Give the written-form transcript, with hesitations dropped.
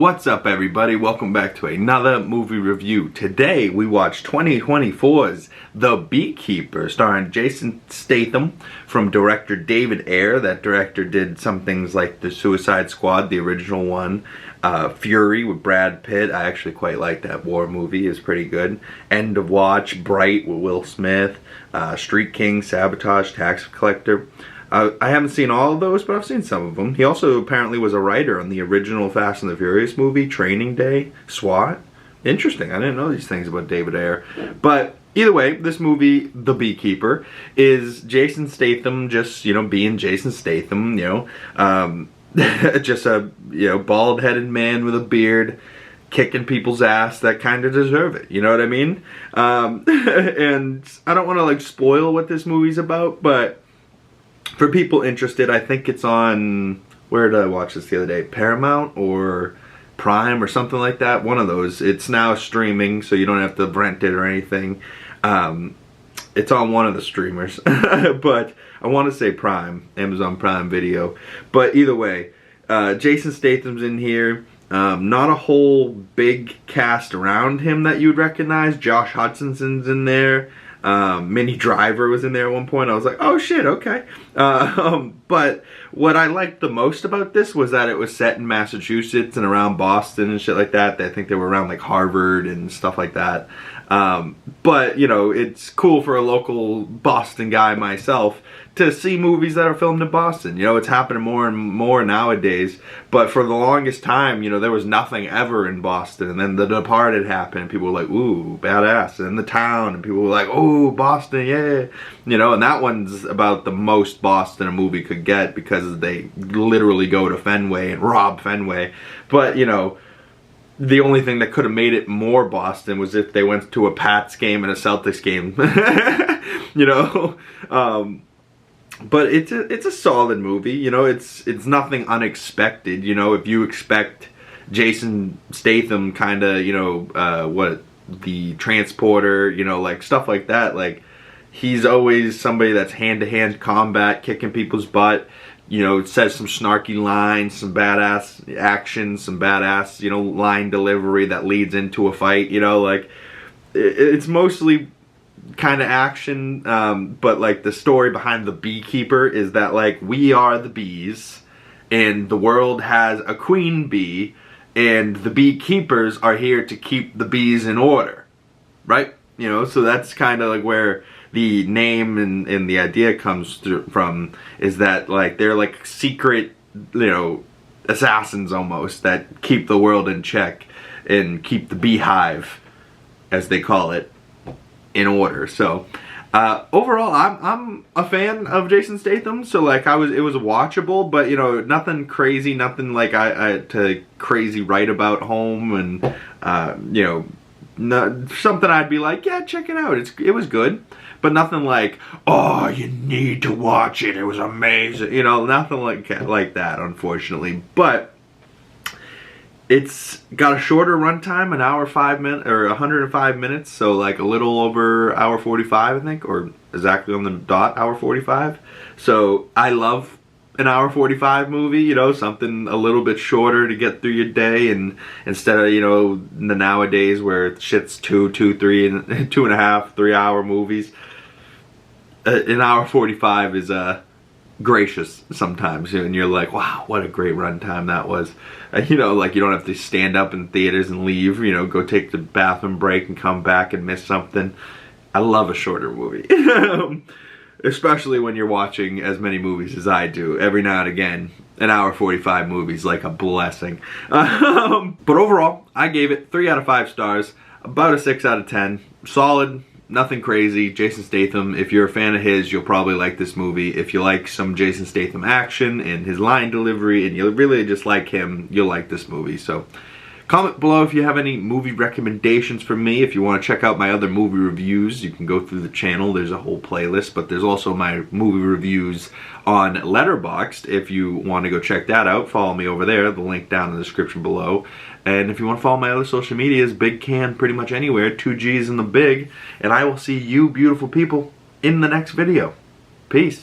What's up, everybody? Welcome back to another movie review. Today we watch 2024's The Beekeeper, starring Jason Statham, from director David Ayer. That director did some things like The Suicide Squad, the original one, Fury with Brad Pitt. I actually quite like that war movie. It's pretty good. End of Watch, Bright with Will Smith, Street King, Sabotage, Tax Collector. I haven't seen all of those, but I've seen some of them. He also apparently was a writer on the original Fast and the Furious movie, Training Day, SWAT. Interesting. I didn't know these things about David Ayer. But either way, this movie, The Beekeeper, is Jason Statham just, being Jason Statham, just a, bald-headed man with a beard, kicking people's ass that kind of deserve it, you know what I mean? And I don't want to, spoil what this movie's about, but for people interested, I think it's on, where did I watch this the other day? Paramount or Prime or something like that. One of those. It's now streaming, so you don't have to rent it or anything. It's on one of the streamers. But I want to say Prime, Amazon Prime Video. But either way, Jason Statham's in here. Not a whole big cast around him that you'd recognize. Josh Hutcherson's in there. Minnie Driver was in there at one point. I was like, oh shit, okay. But what I liked the most about this was that it was set in Massachusetts and around Boston and shit like that. I think they were around Harvard and stuff like that. But it's cool for a local Boston guy myself to see movies that are filmed in Boston. It's happening more and more nowadays. But for the longest time, there was nothing ever in Boston. And then The Departed happened, and people were like, ooh, badass. And The Town, and people were like, ooh, Boston, yeah. And that one's about the most Boston a movie could get because they literally go to Fenway and rob Fenway. But, the only thing that could have made it more Boston was if they went to a Pats game and a Celtics game. But it's a solid movie. It's nothing unexpected. If you expect Jason Statham kind of, the transporter, stuff like that, he's always somebody that's hand-to-hand combat, kicking people's butt. Says some snarky lines, some badass action, some badass, line delivery that leads into a fight. It's mostly kind of action, but the story behind The Beekeeper is that we are the bees, and the world has a queen bee, and the beekeepers are here to keep the bees in order, right? So that's kind of where the name and the idea comes from, is that they're secret, assassins almost, that keep the world in check and keep the beehive, as they call it, in order. So overall, I'm a fan of Jason Statham. So it was watchable, but nothing crazy, nothing I to crazy write about home, and something I'd be like, yeah, check it out. It was good. But nothing oh, you need to watch it, it was amazing. Nothing like that, unfortunately. But it's got a shorter runtime, an hour 5 minutes, or 105 minutes, so a little over hour 45, I think, or exactly on the dot, hour 45. So I love an hour 45 movie, something a little bit shorter to get through your day, and instead of, the nowadays where shit's 2.5, 3 hour movies. An hour 45 is gracious sometimes, and you're like, wow, what a great runtime that was. You don't have to stand up in theaters and leave, go take the bathroom break and come back and miss something. I love a shorter movie. Especially when you're watching as many movies as I do. Every now and again, an hour 45 movie is like a blessing. But overall, I gave it 3 out of 5 stars, about a 6 out of 10. Solid. Nothing crazy. Jason Statham, if you're a fan of his, you'll probably like this movie. If you like some Jason Statham action and his line delivery, and you really just like him, you'll like this movie. So comment below if you have any movie recommendations for me. If you want to check out my other movie reviews, you can go through the channel. There's a whole playlist, but there's also my movie reviews on Letterboxd. If you want to go check that out, follow me over there. The link down in the description below. And if you want to follow my other social medias, Bigg can pretty much anywhere. 2 G's in the Bigg. And I will see you beautiful people in the next video. Peace.